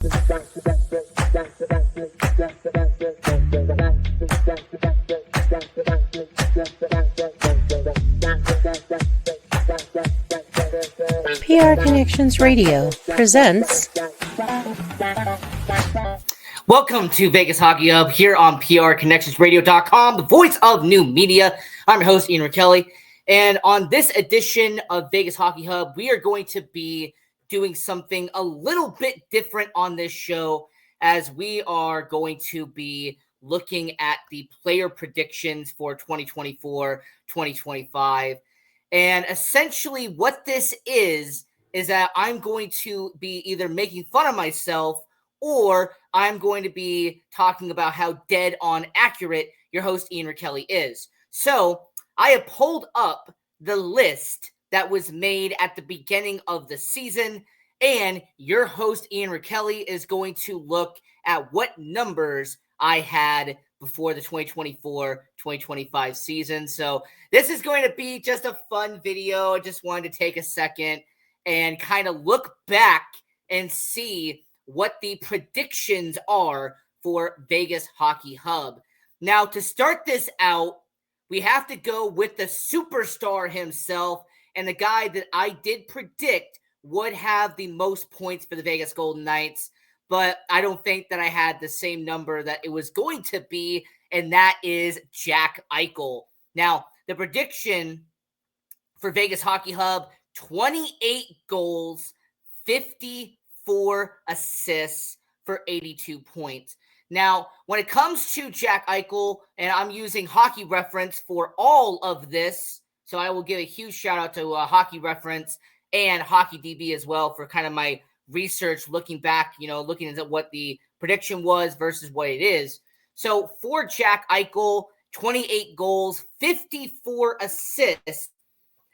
PR Connections Radio presents. Welcome to Vegas Hockey Hub here on PRConnectionsRadio.com, the voice of new media. I'm your host, Ian Rachiele. And on this edition of Vegas Hockey Hub, we are going to be doing something a little bit different on this show, as we are going to be looking at the player predictions for 2024-2025. And essentially what this is that I'm going to be either making fun of myself or I'm going to be talking about how dead on accurate your host, Ian Rachiele, is. So I have pulled up the list that was made at the beginning of the season, and your host, Ian Rachiele, is going to look at what numbers I had before the 2024-2025 season. So this is going to be just a fun video. I just wanted to take a second and kind of look back and see what the predictions are for Vegas Hockey Hub. Now, to start this out, we have to go with the superstar himself and the guy that I did predict would have the most points for the Vegas Golden Knights, but I don't think that I had the same number that it was going to be, and that is Jack Eichel. Now, the prediction for Vegas Hockey Hub, 28 goals, 54 assists for 82 points. Now, when it comes to Jack Eichel, and I'm using Hockey Reference for all of this, so I will give a huge shout out to Hockey Reference and Hockey DB as well for kind of my research, looking back, looking at what the prediction was versus what it is. So for Jack Eichel, 28 goals, 54 assists,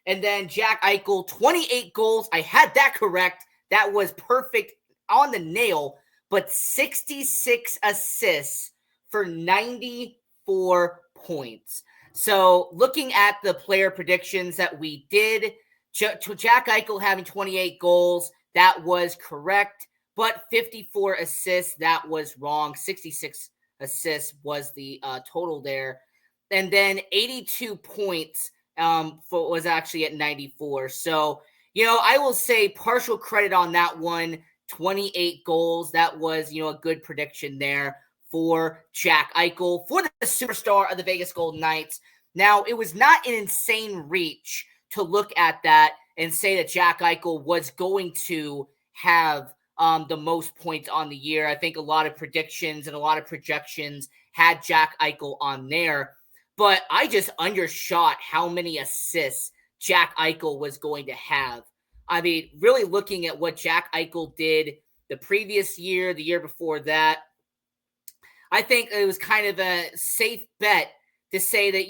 and then Jack Eichel, 28 goals. I had that correct. That was perfect on the nail, but 66 assists for 94 points. So looking at the player predictions that we did, Jack Eichel having 28 goals, that was correct, but 54 assists, that was wrong. 66 assists was the total there. And then 82 points was actually at 94. So, I will say partial credit on that one. 28 goals. That was, a good prediction there for Jack Eichel, for the superstar of the Vegas Golden Knights. Now, it was not an insane reach to look at that and say that Jack Eichel was going to have the most points on the year. I think a lot of predictions and a lot of projections had Jack Eichel on there, but I just undershot how many assists Jack Eichel was going to have. I mean, really looking at what Jack Eichel did the previous year, the year before that, I think it was kind of a safe bet to say that,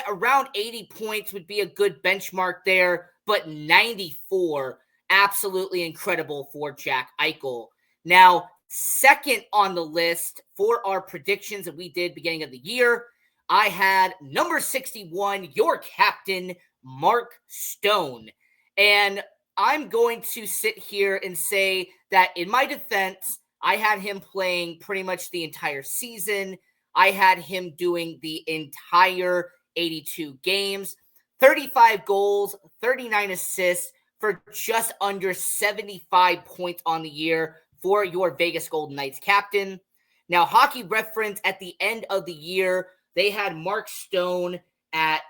around 80 points would be a good benchmark there, but 94, absolutely incredible for Jack Eichel. Now, second on the list for our predictions that we did beginning of the year, I had number 61, your captain, Mark Stone. And I'm going to sit here and say that in my defense, I had him playing pretty much the entire season. I had him doing the entire 82 games, 35 goals, 39 assists for just under 75 points on the year for your Vegas Golden Knights captain. Now, Hockey Reference at the end of the year, they had Mark Stone at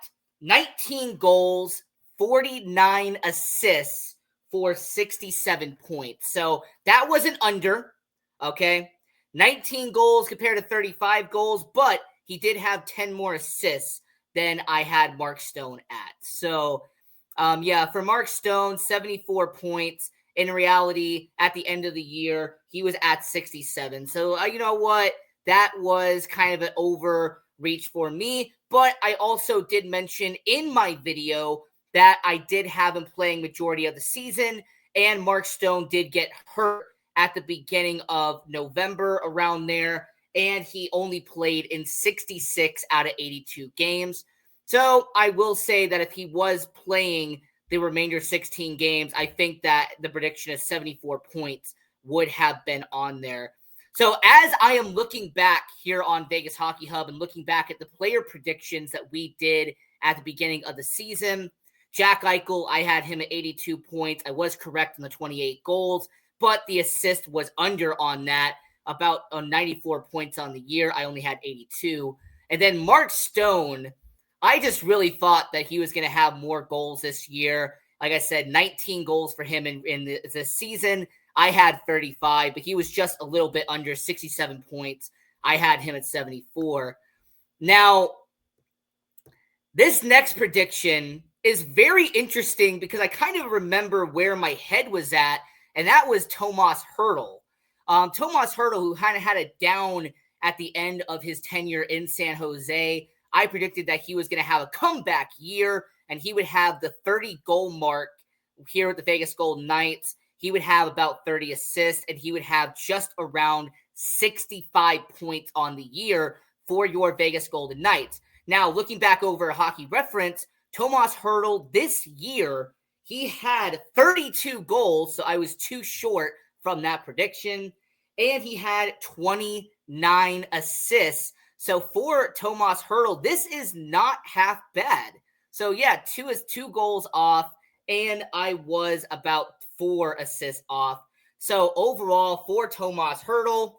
19 goals, 49 assists for 67 points. So that was an under, okay? 19 goals compared to 35 goals, but he did have 10 more assists than I had Mark Stone at. So, for Mark Stone, 74 points. In reality, at the end of the year, he was at 67. So, you know what? That was kind of an overreach for me. But I also did mention in my video that I did have him playing majority of the season, and Mark Stone did get hurt at the beginning of November around there, and he only played in 66 out of 82 games. So I will say that if he was playing the remainder 16 games, I think that the prediction of 74 points would have been on there. So as I am looking back here on Vegas Hockey Hub and looking back at the player predictions that we did at the beginning of the season, Jack Eichel, I had him at 82 points. I was correct in the 28 goals, but the assist was under on that, about 94 points on the year. I only had 82. And then Mark Stone, I just really thought that he was going to have more goals this year. Like I said, 19 goals for him in the season. I had 35, but he was just a little bit under, 67 points. I had him at 74. Now, this next prediction is very interesting because I kind of remember where my head was at, and that was Tomas Hertl. Tomas Hertl, who kind of had a down at the end of his tenure in San Jose, I predicted that he was going to have a comeback year, and he would have the 30-goal mark here at the Vegas Golden Knights. He would have about 30 assists, and he would have just around 65 points on the year for your Vegas Golden Knights. Now, looking back over a Hockey Reference, Tomas Hertl this year, he had 32 goals, so I was too short from that prediction, and he had 29 assists. So for Tomas Hertl, this is not half bad. So yeah, two goals off, and I was about 4 assists off. So overall, for Tomas Hertl,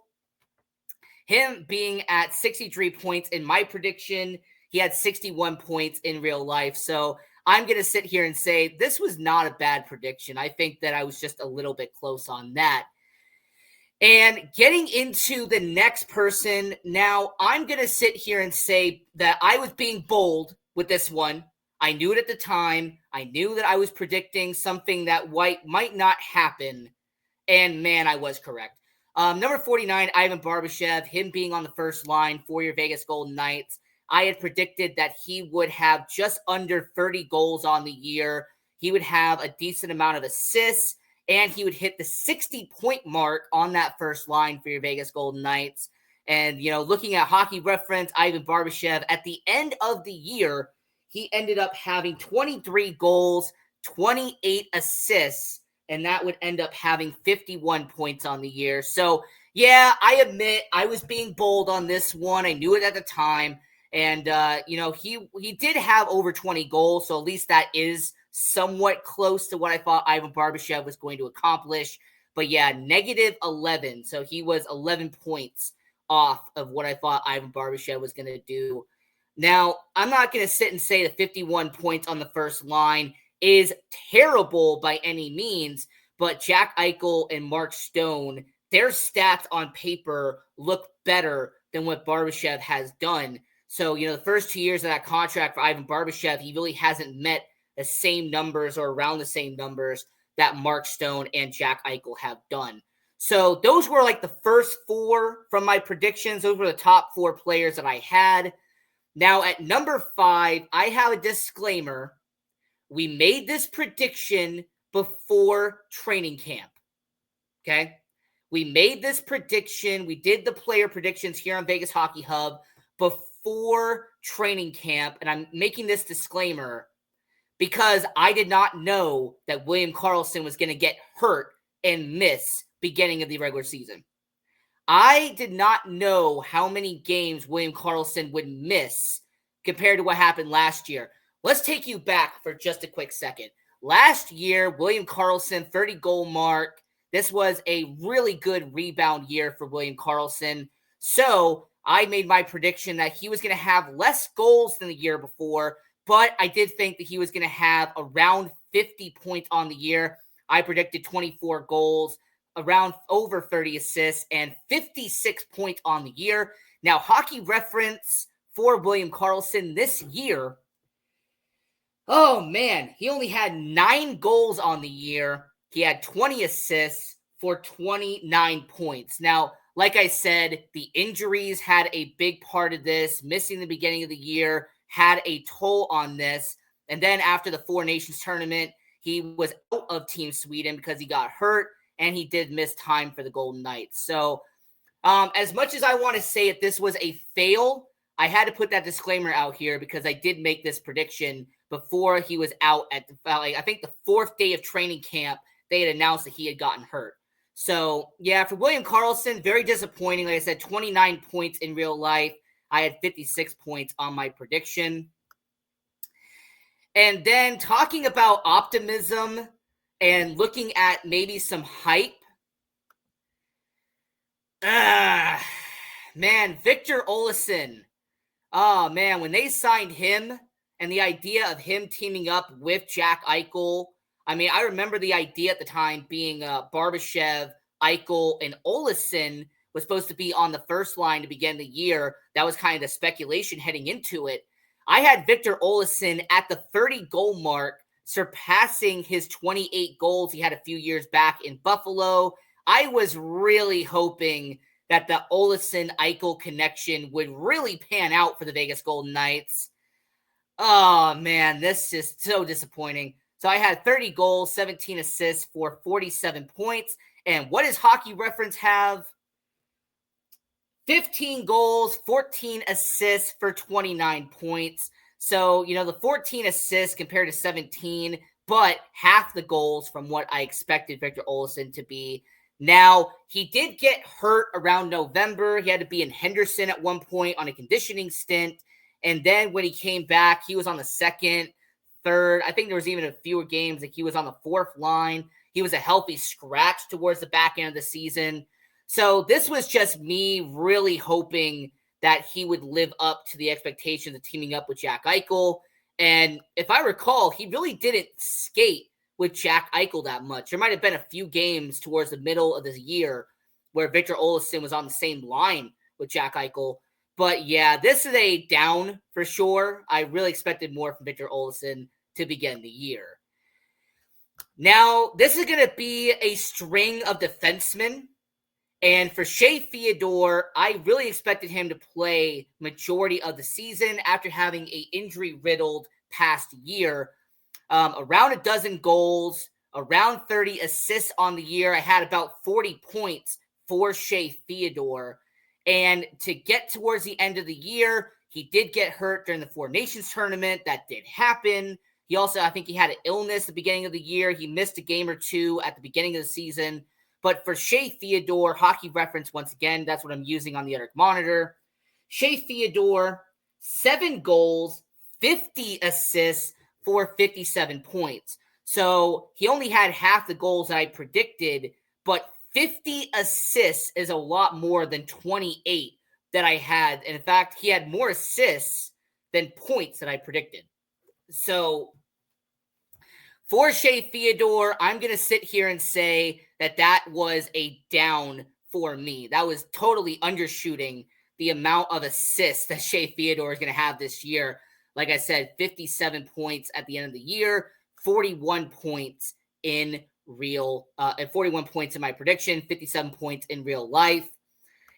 him being at 63 points in my prediction, he had 61 points in real life. So I'm going to sit here and say this was not a bad prediction. I think that I was just a little bit close on that. And getting into the next person, now I'm going to sit here and say that I was being bold with this one. I knew it at the time. I knew that I was predicting something that might not happen. And man, I was correct. Number 49, Ivan Barbashev, him being on the first line for your Vegas Golden Knights. I had predicted that he would have just under 30 goals on the year. He would have a decent amount of assists, and he would hit the 60-point mark on that first line for your Vegas Golden Knights. And, looking at Hockey Reference, Ivan Barbashev, at the end of the year, he ended up having 23 goals, 28 assists, and that would end up having 51 points on the year. So, yeah, I admit I was being bold on this one. I knew it at the time. And, he did have over 20 goals, so at least that is somewhat close to what I thought Ivan Barbashev was going to accomplish. But, yeah, negative 11. So he was 11 points off of what I thought Ivan Barbashev was going to do. Now, I'm not going to sit and say the 51 points on the first line is terrible by any means, but Jack Eichel and Mark Stone, their stats on paper look better than what Barbashev has done. So, the first 2 years of that contract for Ivan Barbashev, he really hasn't met the same numbers or around the same numbers that Mark Stone and Jack Eichel have done. So those were like the first 4 from my predictions. Those were the top 4 players that I had. Now, at number 5, I have a disclaimer. We made this prediction before training camp, okay? We made this prediction. We did the player predictions here on Vegas Hockey Hub before training camp, and I'm making this disclaimer because I did not know that William Karlsson was going to get hurt and miss beginning of the regular season. I did not know how many games William Karlsson would miss compared to what happened last year. Let's take you back for just a quick second. Last year, William Karlsson, 30-goal mark. This was a really good rebound year for William Karlsson. So I made my prediction that he was going to have less goals than the year before, but I did think that he was going to have around 50 points on the year. I predicted 24 goals, around over 30 assists, and 56 points on the year. Now, Hockey Reference for William Karlsson this year, oh man, he only had 9 goals on the year. He had 20 assists for 29 points. Now, like I said, the injuries had a big part of this. Missing the beginning of the year had a toll on this. And then after the Four Nations tournament, he was out of Team Sweden because he got hurt, and he did miss time for the Golden Knights. So as much as I want to say it, this was a fail, I had to put that disclaimer out here because I did make this prediction before he was out at I think the 4th day of training camp. They had announced that he had gotten hurt. So, yeah, for William Karlsson, very disappointing. Like I said, 29 points in real life. I had 56 points on my prediction. And then talking about optimism and looking at maybe some hype. Man, Victor Olofsson. Oh, man, when they signed him and the idea of him teaming up with Jack Eichel, I mean, I remember the idea at the time being Barbashev, Eichel, and Olofsson was supposed to be on the first line to begin the year. That was kind of the speculation heading into it. I had Victor Olofsson at the 30-goal mark, surpassing his 28 goals he had a few years back in Buffalo. I was really hoping that the Olofsson-Eichel connection would really pan out for the Vegas Golden Knights. Oh, man, this is so disappointing. So I had 30 goals, 17 assists for 47 points. And what does Hockey Reference have? 15 goals, 14 assists for 29 points. So, the 14 assists compared to 17, but half the goals from what I expected Victor Olofsson to be. Now, he did get hurt around November. He had to be in Henderson at one point on a conditioning stint. And then when he came back, he was on the second, third. I think there was even a fewer games that he was on the fourth line. He was a healthy scratch towards the back end of the season. So this was just me really hoping that he would live up to the expectations of teaming up with Jack Eichel. And if I recall, he really didn't skate with Jack Eichel that much. There might have been a few games towards the middle of the year where Victor Olofsson was on the same line with Jack Eichel. But yeah, this is a down for sure. I really expected more from Victor Olofsson to begin the year. Now, this is going to be a string of defensemen. And for Shea Theodore, I really expected him to play majority of the season after having an injury-riddled past year. Around a dozen goals, around 30 assists on the year. I had about 40 points for Shea Theodore. And to get towards the end of the year, he did get hurt during the Four Nations tournament. That did happen. He also, I think he had an illness at the beginning of the year. He missed a game or two at the beginning of the season. But for Shea Theodore, Hockey Reference, once again, that's what I'm using on the other monitor. Shea Theodore, 7 goals, 50 assists for 57 points. So he only had half the goals that I predicted, but 50 assists is a lot more than 28 that I had. And in fact, he had more assists than points that I predicted. So for Shea Theodore, I'm going to sit here and say that was a down for me. That was totally undershooting the amount of assists that Shea Theodore is going to have this year. Like I said, 57 points at the end of the year, 41 points in 41 points in my prediction, 57 points in real life.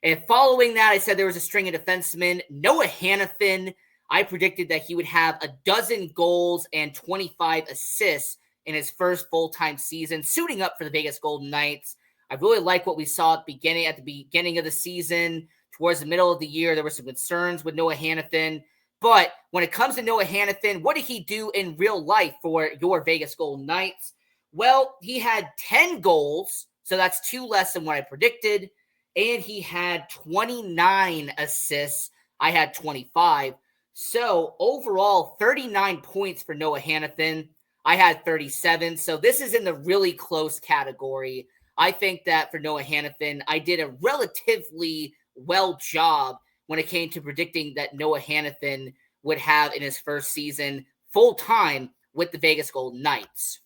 And following that, I said there was a string of defensemen. Noah Hanifin, I predicted that he would have a dozen goals and 25 assists in his first full-time season, suiting up for the Vegas Golden Knights. I really like what we saw at the beginning of the season. Towards the middle of the year, there were some concerns with Noah Hanifin. But when it comes to Noah Hanifin, what did he do in real life for your Vegas Golden Knights? Well, he had 10 goals, so that's 2 less than what I predicted. And he had 29 assists. I had 25. So overall, 39 points for Noah Hanifin. I had 37. So this is in the really close category. I think that for Noah Hanifin, I did a relatively well job when it came to predicting that Noah Hanifin would have in his first season full-time with the Vegas Golden Knights.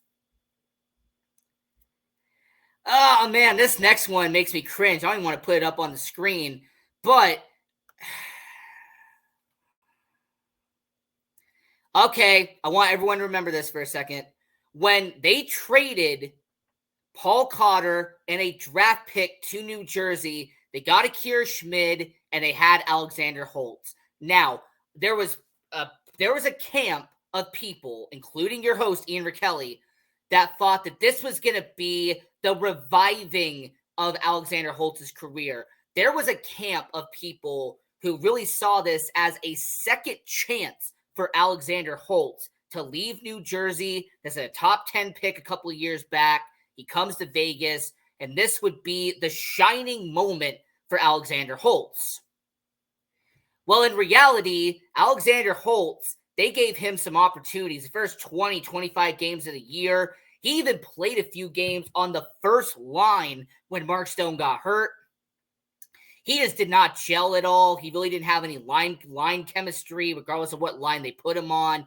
Oh, man, this next one makes me cringe. I don't even want to put it up on the screen. But, okay, I want everyone to remember this for a second. When they traded Paul Cotter and a draft pick to New Jersey, they got Akira Schmid, and they had Alexander Holtz. Now, there was a camp of people, including your host, Ian Rachiele, that thought that this was going to be the reviving of Alexander Holtz's career. There was a camp of people who really saw this as a second chance for Alexander Holtz to leave New Jersey. This is a top 10 pick a couple of years back. He comes to Vegas, and this would be the shining moment for Alexander Holtz. Well, in reality, Alexander Holtz, they gave him some opportunities. The first 20, 25 games of the year. He even played a few games on the first line when Mark Stone got hurt. He just did not gel at all. He really didn't have any line chemistry, regardless of what line they put him on.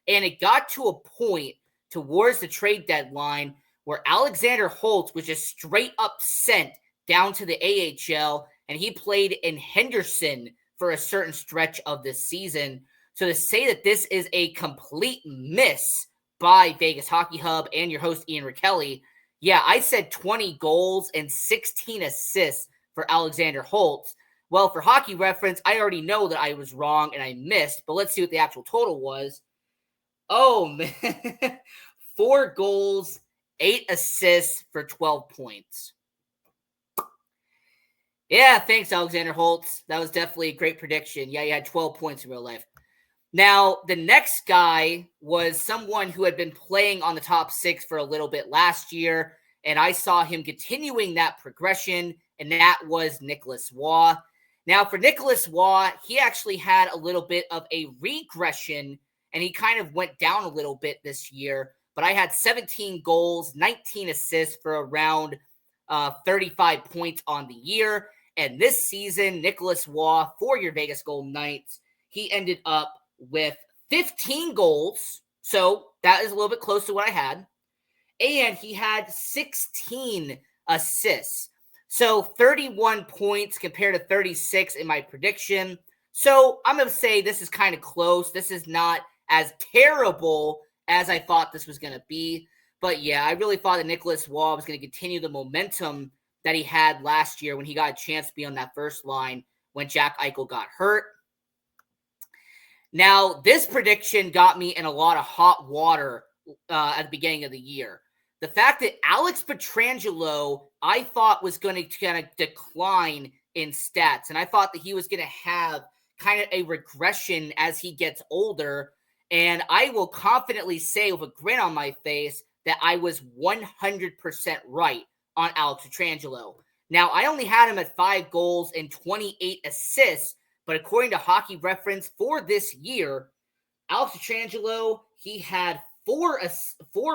And it got to a point towards the trade deadline where Alexander Holtz was just straight up sent down to the AHL, and he played in Henderson for a certain stretch of this season. So to say that this is a complete miss by Vegas Hockey Hub and your host, Ian Rachiele, yeah, I said 20 goals and 16 assists for Alexander Holtz. Well, for hockey reference, I already know that I was wrong and I missed, but let's see what the actual total was. Oh, man. 4 goals, 8 assists for 12 points. Yeah, thanks, Alexander Holtz. That was definitely a great prediction. Yeah, you had 12 points in real life. Now, the next guy was someone who had been playing on the top 6 for a little bit last year, and I saw him continuing that progression, and that was Nicholas Waugh. Now, for Nicholas Waugh, he actually had a little bit of a regression, and he kind of went down a little bit this year, but I had 17 goals, 19 assists for around 35 points on the year. And this season, Nicholas Waugh, for your Vegas Golden Knights, he ended up with 15 goals. So that is a little bit close to what I had. And he had 16 assists. So 31 points compared to 36 in my prediction. So I'm going to say this is kind of close. This is not as terrible as I thought this was going to be. But yeah, I really thought that Nicholas Waugh was going to continue the momentum that he had last year when he got a chance to be on that first line when Jack Eichel got hurt. Now, this prediction got me in a lot of hot water at the beginning of the year. The fact that Alex Pietrangelo, I thought was going to kind of decline in stats, and I thought that he was going to have kind of a regression as he gets older, and I will confidently say with a grin on my face that I was 100% right on Alex Pietrangelo. Now, I only had him at 5 goals and 28 assists, but according to Hockey Reference for this year, Alex Pietrangelo, he had 4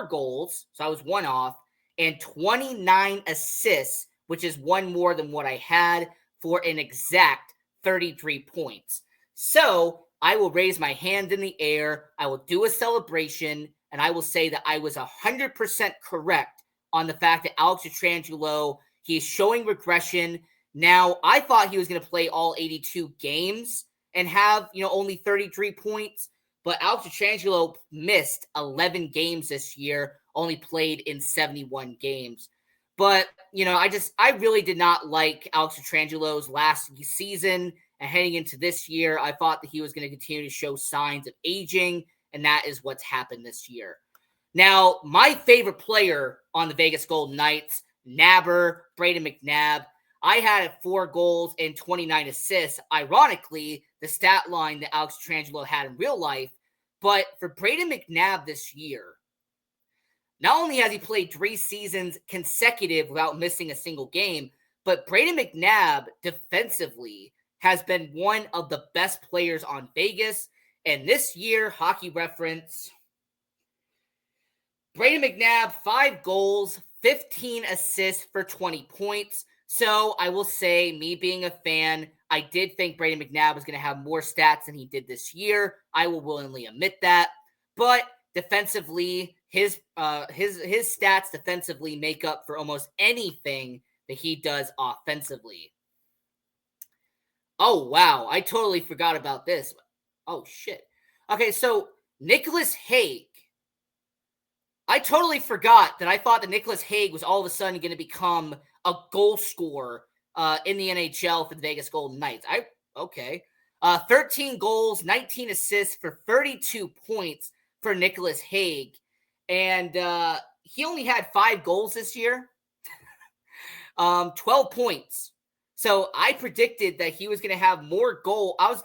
goals, so I was 1 off, and 29 assists, which is 1 more than what I had, for an exact 33 points. So I will raise my hand in the air, I will do a celebration, and I will say that I was 100% correct on the fact that Alex Pietrangelo, he is showing regression. Now, I thought he was going to play all 82 games and have, only 33 points, but Alex Pietrangelo missed 11 games this year, only played in 71 games. But, I really did not like Alex Pietrangelo's last season, and heading into this year, I thought that he was going to continue to show signs of aging, and that is what's happened this year. Now, my favorite player on the Vegas Golden Knights, Nabber, Brayden McNabb, I had 4 goals and 29 assists. Ironically, the stat line that Alex Pietrangelo had in real life. But for Brayden McNabb this year, not only has he played 3 seasons consecutive without missing a single game, but Brayden McNabb defensively has been one of the best players on Vegas. And this year, Hockey Reference, Brayden McNabb, 5 goals, 15 assists for 20 points. So I will say, me being a fan, I did think Brayden McNabb was going to have more stats than he did this year. I will willingly admit that. But defensively, his stats defensively make up for almost anything that he does offensively. Oh, wow. I totally forgot about this. Oh, shit. Okay, so Nicholas Hague. I totally forgot that I thought that Nicholas Hague was all of a sudden going to become a goal scorer in the NHL for the Vegas Golden Knights. 13 goals, 19 assists for 32 points for Nicholas Hague. And he only had 5 goals this year. 12 points. So I predicted that he was going to have more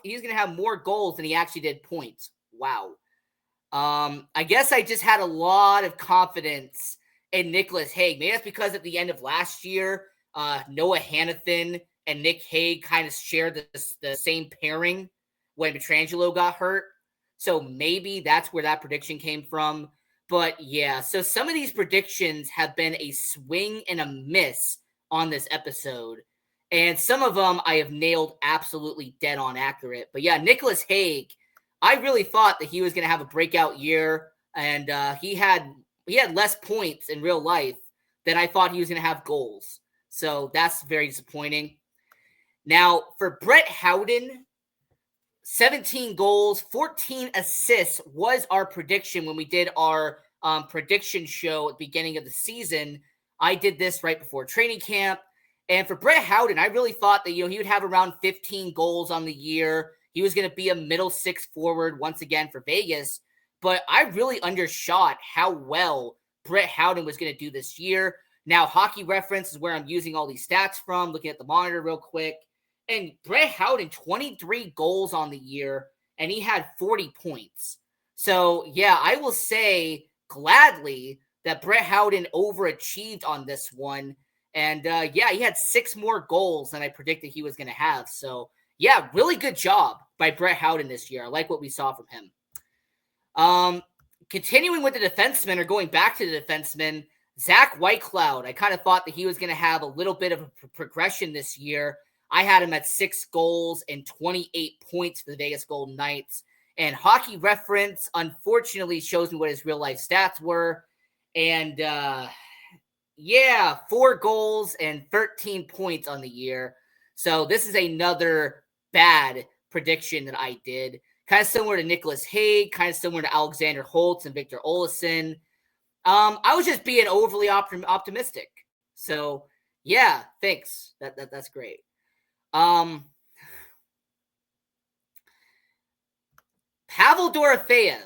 he was going to have more goals than he actually did points. Wow. I guess I just had a lot of confidence and Nicholas Hague. Maybe that's because at the end of last year, Noah Hannafin and Nick Hague kind of shared the same pairing when Petrangelo got hurt. So maybe that's where that prediction came from. But yeah, so some of these predictions have been a swing and a miss on this episode. And some of them I have nailed absolutely dead on accurate. But yeah, Nicholas Hague, I really thought that he was going to have a breakout year. And he had less points in real life than I thought he was going to have goals. So that's very disappointing. Now, for Brett Howden, 17 goals, 14 assists was our prediction when we did our prediction show at the beginning of the season. I did this right before training camp. And for Brett Howden, I really thought that, he would have around 15 goals on the year. He was going to be a middle six forward once again for Vegas. But I really undershot how well Brett Howden was going to do this year. Now, Hockey Reference is where I'm using all these stats from, looking at the monitor real quick. And Brett Howden, 23 goals on the year, and he had 40 points. So, yeah, I will say gladly that Brett Howden overachieved on this one. And, yeah, he had 6 more goals than I predicted he was going to have. So, yeah, really good job by Brett Howden this year. I like what we saw from him. Continuing with the defensemen, or going back to the defensemen, Zach Whitecloud, I kind of thought that he was going to have a little bit of a progression this year. I had him at 6 goals and 28 points for the Vegas Golden Knights. And Hockey Reference, unfortunately, shows me what his real-life stats were. And, 4 goals and 13 points on the year. So this is another bad prediction that I did. Kind of similar to Nicholas Hague, kind of similar to Alexander Holtz and Victor Olofsson. I was just being overly optimistic. So, yeah, thanks. That's great. Pavel Dorofeyev.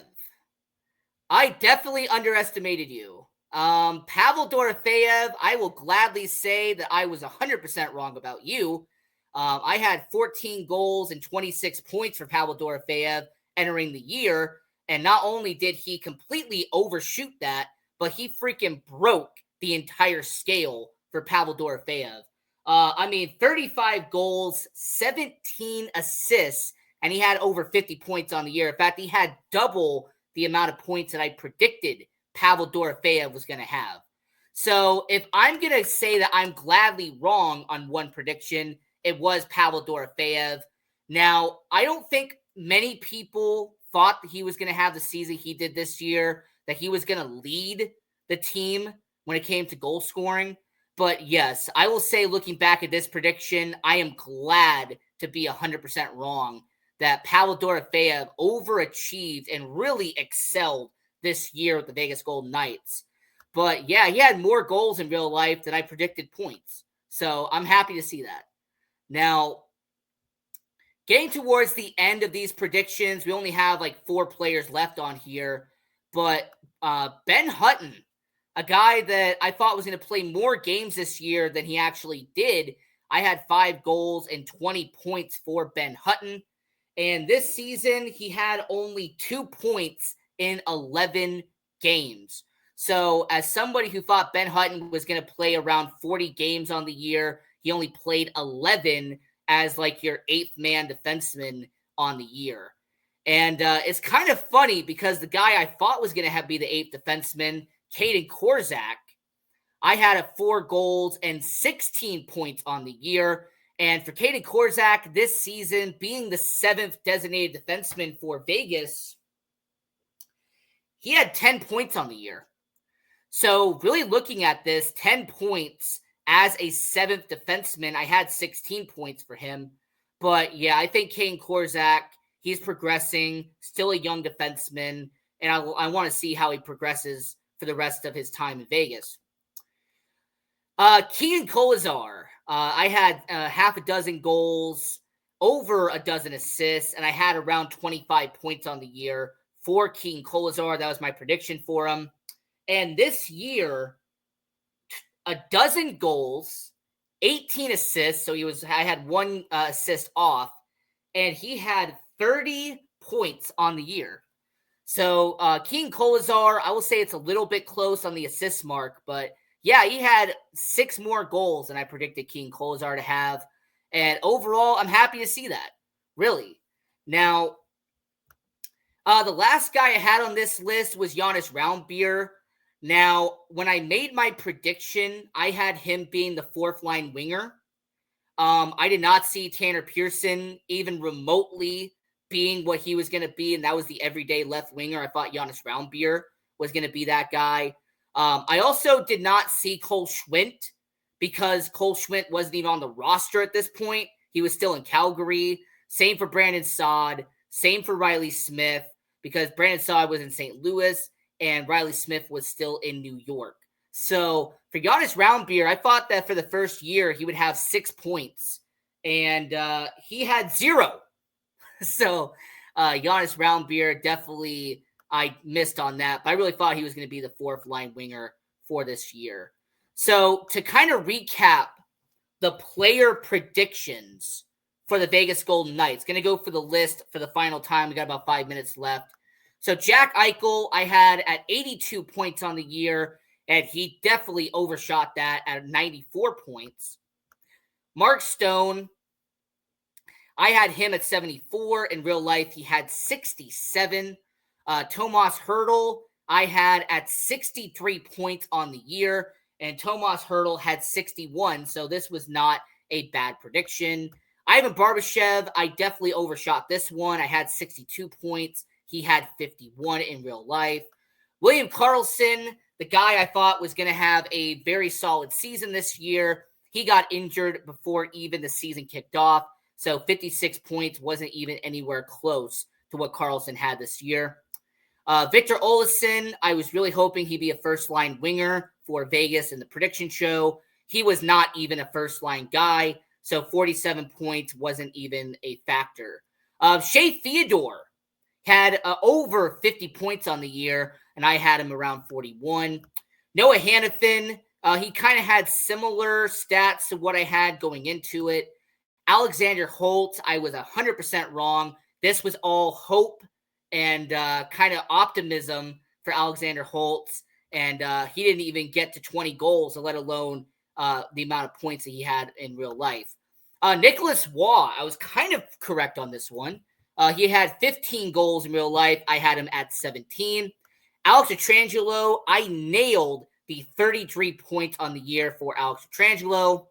I definitely underestimated you. Pavel Dorofeyev, I will gladly say that I was 100% wrong about you. I had 14 goals and 26 points for Pavel Dorofeyev entering the year. And not only did he completely overshoot that, but he freaking broke the entire scale for Pavel Dorofeyev. 35 goals, 17 assists, and he had over 50 points on the year. In fact, he had double the amount of points that I predicted Pavel Dorofeyev was going to have. So if I'm going to say that I'm gladly wrong on one prediction, it was Pavel Dorofeyev. Now, I don't think many people thought that he was going to have the season he did this year, that he was going to lead the team when it came to goal scoring. But yes, I will say, looking back at this prediction, I am glad to be 100% wrong that Pavel Dorofeyev overachieved and really excelled this year with the Vegas Golden Knights. But yeah, he had more goals in real life than I predicted points. So I'm happy to see that. Now, getting towards the end of these predictions, we only have like 4 players left on here. But Ben Hutton, a guy that I thought was going to play more games this year than he actually did. I had 5 goals and 20 points for Ben Hutton. And this season, he had only 2 points in 11 games. So as somebody who thought Ben Hutton was going to play around 40 games on the year, he only played 11 as like your 8th man defenseman on the year. And it's kind of funny because the guy I thought was going to be the 8th defenseman, Caden Korczak, I had a 4 goals and 16 points on the year. And for Caden Korczak this season, being the 7th designated defenseman for Vegas, he had 10 points on the year. So really looking at this, 10 points as a 7th defenseman, I had 16 points for him. But yeah, I think Caden Korczak, he's progressing, still a young defenseman, and I want to see how he progresses for the rest of his time in Vegas. Keegan Kolesar, I had half a dozen goals, over a dozen assists, and I had around 25 points on the year for Keegan Kolesar. That was my prediction for him. And this year, a dozen goals, 18 assists. So I had 1 assist off, and he had 30 points on the year. So Keane Kolazar, I will say it's a little bit close on the assist mark, but yeah, he had 6 more goals than I predicted Keane Kolazar to have. And overall, I'm happy to see that, really. Now, the last guy I had on this list was Giannis Roundbeer. Now, when I made my prediction, I had him being the 4th line winger. I did not see Tanner Pearson even remotely being what he was going to be, and that was the everyday left winger. I thought Giannis Roundbeer was going to be that guy. I also did not see Cole Schwint because Cole Schwint wasn't even on the roster at this point. He was still in Calgary. Same for Brandon Saad. Same for Riley Smith because Brandon Saad was in St. Louis and Riley Smith was still in New York. So for Giannis Roundbeer, I thought that for the first year he would have 6 points, and he had 0. So Giannis Roundbeer, definitely I missed on that, but I really thought he was going to be the 4th line winger for this year. So to kind of recap the player predictions for the Vegas Golden Knights, going to go for the list for the final time. We got about 5 minutes left. So Jack Eichel, I had at 82 points on the year, and he definitely overshot that at 94 points. Mark Stone, I had him at 74. In real life, he had 67. Tomas Hertl, I had at 63 points on the year, and Tomas Hertl had 61, so this was not a bad prediction. Ivan Barbashev, I definitely overshot this one. I had 62 points. He had 51 in real life. William Karlsson, the guy I thought was going to have a very solid season this year, he got injured before even the season kicked off, so 56 points wasn't even anywhere close to what Karlsson had this year. Victor Olofsson, I was really hoping he'd be a first-line winger for Vegas in the prediction show. He was not even a first-line guy, so 47 points wasn't even a factor. Shea Theodore had over 50 points on the year, and I had him around 41. Noah Hannafin, he kind of had similar stats to what I had going into it. Alexander Holtz, I was 100% wrong. This was all hope and kind of optimism for Alexander Holtz, and he didn't even get to 20 goals, let alone the amount of points that he had in real life. Nicholas Waugh, I was kind of correct on this one. He had 15 goals in real life. I had him at 17. Alex Pietrangelo, I nailed the 33 points on the year for Alex Pietrangelo.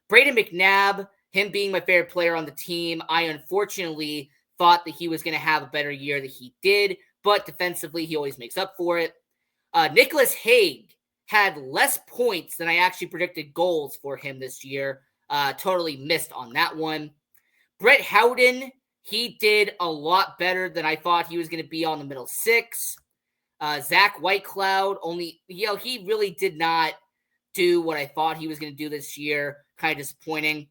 Braden McNabb, him being my favorite player on the team, I unfortunately thought that he was going to have a better year than he did, but defensively, he always makes up for it. Nicholas Hague had less points than I actually predicted goals for him this year. Totally missed on that one. Brett Howden, he did a lot better than I thought he was going to be on the middle 6. Zach Whitecloud, he really did not do what I thought he was going to do this year. Kind of disappointing.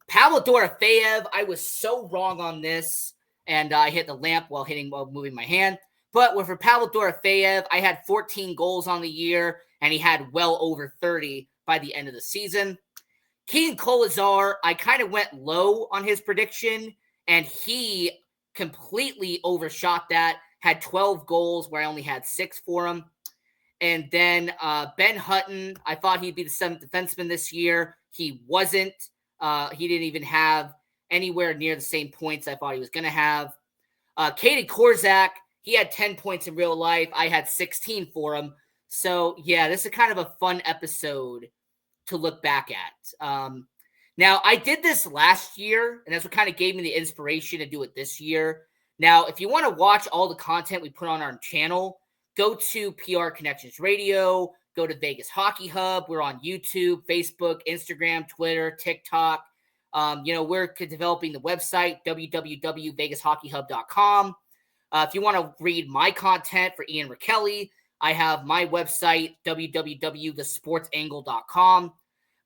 Pavel Dorofeyev, I was so wrong on this, and I hit the lamp while moving my hand. But for Pavel Dorofeyev, I had 14 goals on the year, and he had well over 30 by the end of the season. Keane Kolazar, I kind of went low on his prediction, and he completely overshot that, had 12 goals where I only had 6 for him. And then Ben Hutton, I thought he'd be the 7th defenseman this year. He wasn't. He didn't even have anywhere near the same points I thought he was going to have. Katie Korzak, he had 10 points in real life. I had 16 for him. So, yeah, this is kind of a fun episode to look back at. Now, I did this last year, and that's what kind of gave me the inspiration to do it this year. Now, if you want to watch all the content we put on our channel, go to PR Connections Radio, go to Vegas Hockey Hub. We're on YouTube, Facebook, Instagram, Twitter, TikTok. We're developing the website, www.vegashockeyhub.com. If you want to read my content for Ian Rachiele, I have my website, www.thesportsangle.com.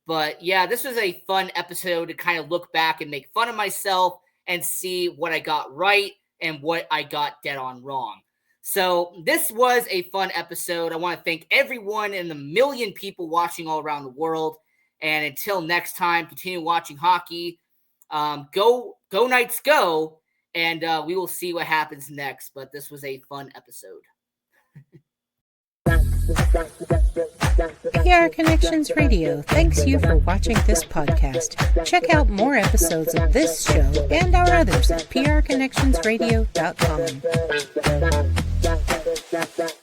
But yeah, this was a fun episode to kind of look back and make fun of myself and see what I got right and what I got dead on wrong. So this was a fun episode. I want to thank everyone and the million people watching all around the world. And until next time, continue watching hockey. Go Knights, go. and we will see what happens next. But this was a fun episode. PR Connections Radio thanks you for watching this podcast. Check out more episodes of this show and our others at prconnectionsradio.com.